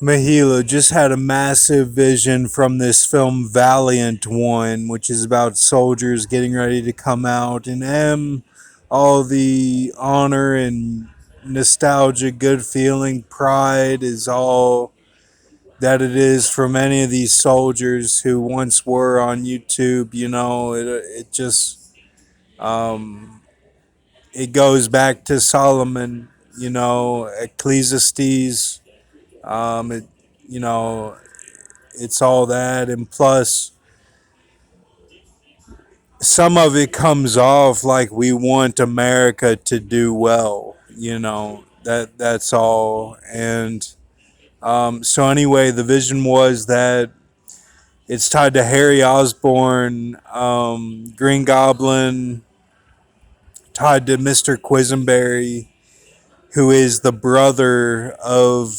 Mahila just had a massive vision from this film Valiant one, which is about soldiers getting ready to come out, and all the honor and nostalgia, good feeling, pride is all that it is from any of these soldiers who once were on YouTube. It just it goes back to Solomon. Ecclesiastes. It you know it's all that, and plus some of it comes off like we want America to do well. That's all. And so anyway, the vision was that it's tied to Harry Osborn, Green Goblin, tied to Mr. Quisenberry, who is the brother of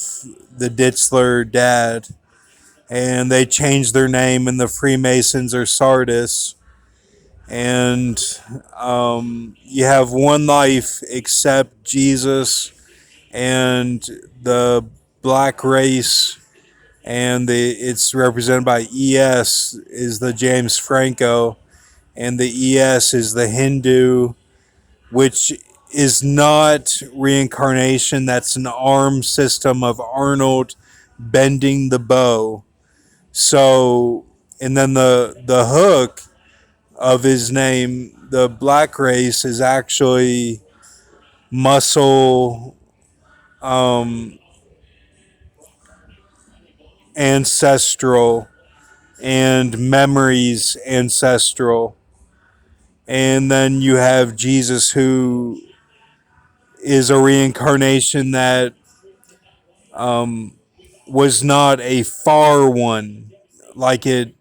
the Ditzler dad, and they changed their name, and the Freemasons are Sardis. And you have one life except Jesus and the black race, and it's represented by ES is the James Franco, and the ES is the Hindu, which is not reincarnation. That's an arm system of Arnold bending the bow. So, and then the hook of his name, the black race, is actually muscle, um, ancestral, and memories ancestral. And then you have Jesus, who is a reincarnation that was not a far one. Like it's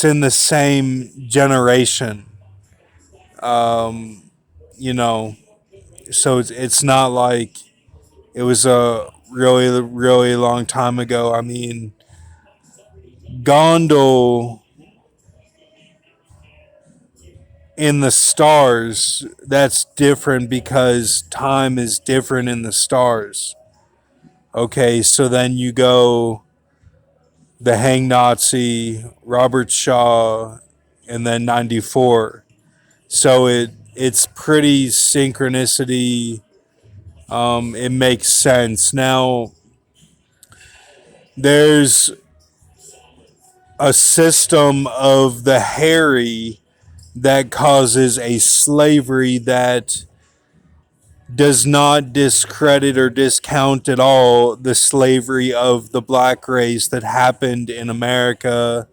in the same generation. Um, you know, so it's not like it was a really really long time ago. I mean, Gondel in the stars, that's different because time is different in the stars. Okay, so then you go the Hang Nazi, Robert Shaw, and then 94. So it's pretty synchronicity. It makes sense. Now, there's a system of the Harry that causes a slavery that does not discredit or discount at all the slavery of the black race that happened in America,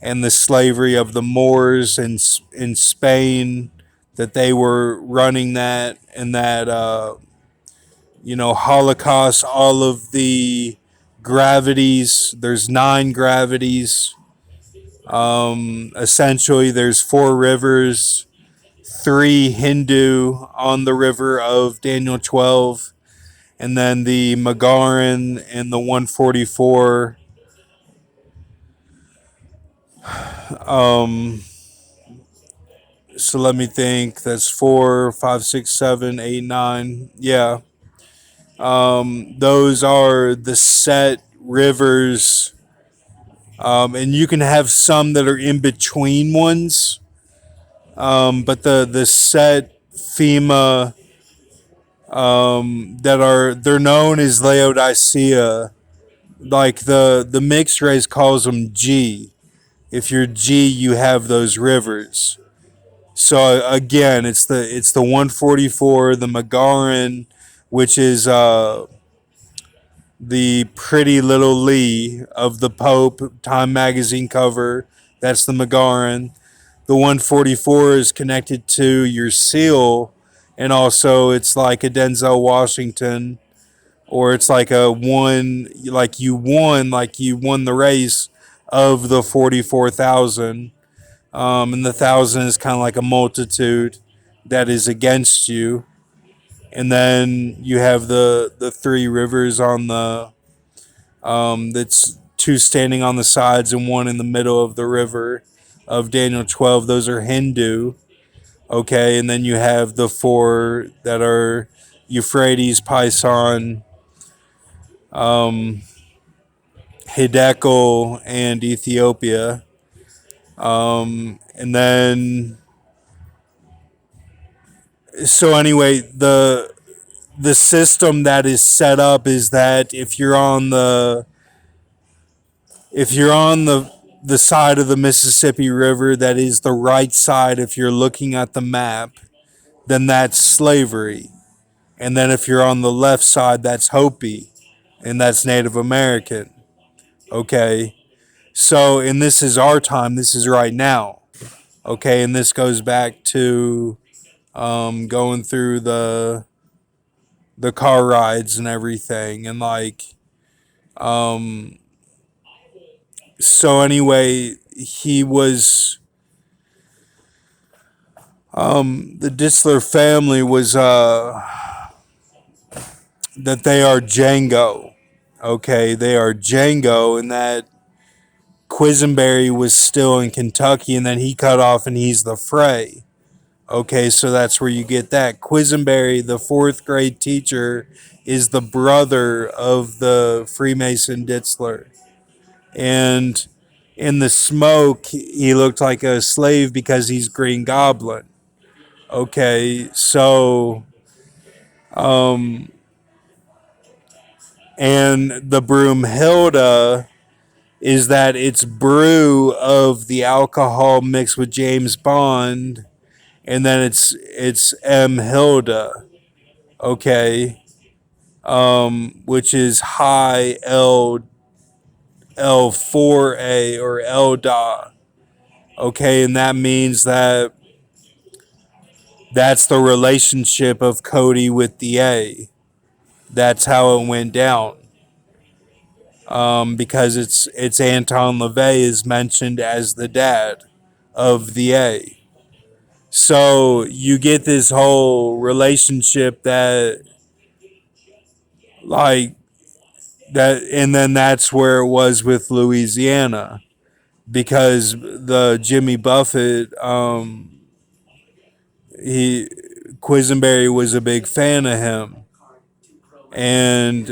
and the slavery of the Moors in Spain, that they were running that, and that Holocaust, all of the gravities. There's 9 gravities. Essentially, there's 4 rivers, 3 Hindu on the river of Daniel 12, and then the Magaran and the 144. Um, so let me think. That's 4, 5, 6, 7, 8, 9. Yeah. Those are the set rivers. And you can have some that are in between ones. But the set FEMA, they're known as Laodicea. Like the mixed race calls them G. If you're G, you have those rivers. So again, it's the 144, the Magaran, which is the pretty little Lee of the Pope Time magazine cover. That's the Magaran. The 144 is connected to your seal, and also it's like a Denzel Washington, or it's like a one, like you won the race of the 44,000. And the thousand is kind of like a multitude that is against you. And then you have the 3 rivers on the that's 2 standing on the sides and 1 in the middle of the river of Daniel 12. Those are Hindu. Okay, and then you have the 4 that are Euphrates, Pison, um, Hiddekel and Ethiopia. And then, so anyway, the system that is set up is that if you're on the side of the Mississippi River that is the right side if you're looking at the map, then that's slavery. And then if you're on the left side, that's Hopi, and that's Native American. Okay. So, and this is our time, this is right now. Okay. And this goes back to going through the car rides and everything. And like, so anyway, he was, the Disler family was, that they are Django. Okay. They are Django, and that Quisenberry was still in Kentucky, and then he cut off and he's the Fray. Okay, so that's where you get that. Quisenberry, the fourth grade teacher, is the brother of the Freemason Ditzler. And in the smoke, he looked like a slave because he's Green Goblin. Okay, so, and the Broomhilda is that it's brew of the alcohol mixed with James Bond, and then it's M. Hilda, okay, which is high L4A or LDA, okay, and that means that that's the relationship of Cody with the A. That's how it went down. Because it's Anton LaVey is mentioned as the dad of the A. So you get this whole relationship that like that, and then that's where it was with Louisiana because the Jimmy Buffett, he Quisenberry was a big fan of him, and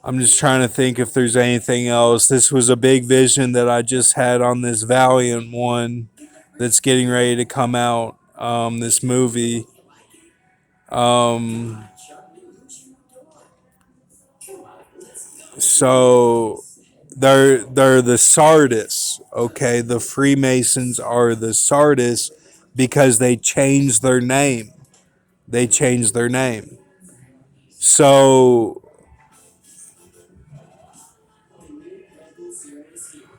I'm just trying to think if there's anything else. This was a big vision that I just had on this Valiant one that's getting ready to come out. This movie. Um, so they're the sardis. Okay, the Freemasons are the sardis because they changed their name. They changed their name. So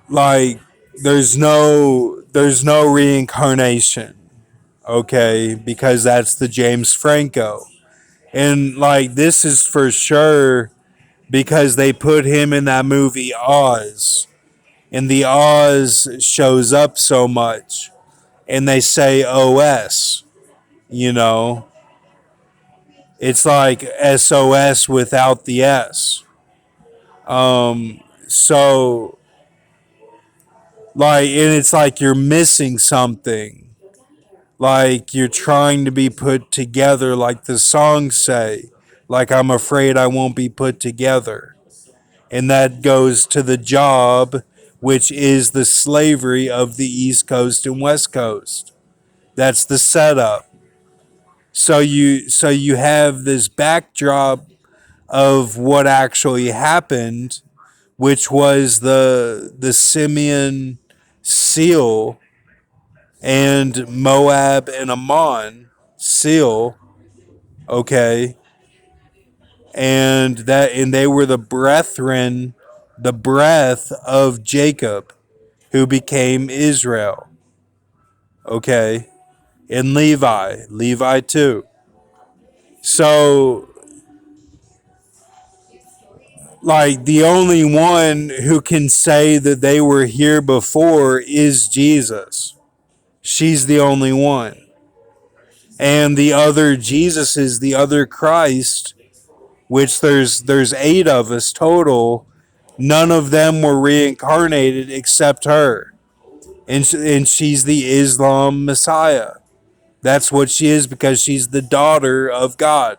like there's no reincarnation, okay, because that's the James Franco. And like this is for sure because they put him in that movie Oz, and the Oz shows up so much, and they say OS, you know, it's like SOS without the S. So like, and it's like you're missing something, like you're trying to be put together, like the songs say, like I'm afraid I won't be put together. And that goes to the job, which is the slavery of the East Coast and West Coast. That's the setup. So you have this backdrop of what actually happened, which was the Simeon seal and Moab and Ammon seal, okay, and they were the brethren, the breath of Jacob, who became Israel, okay, and Levi too. So like the only one who can say that they were here before is Jesus. She's the only one. And the other Jesus is the other Christ, which there's 8 of us total. None of them were reincarnated except her. And she's the Islam Messiah. That's what she is because she's the daughter of God.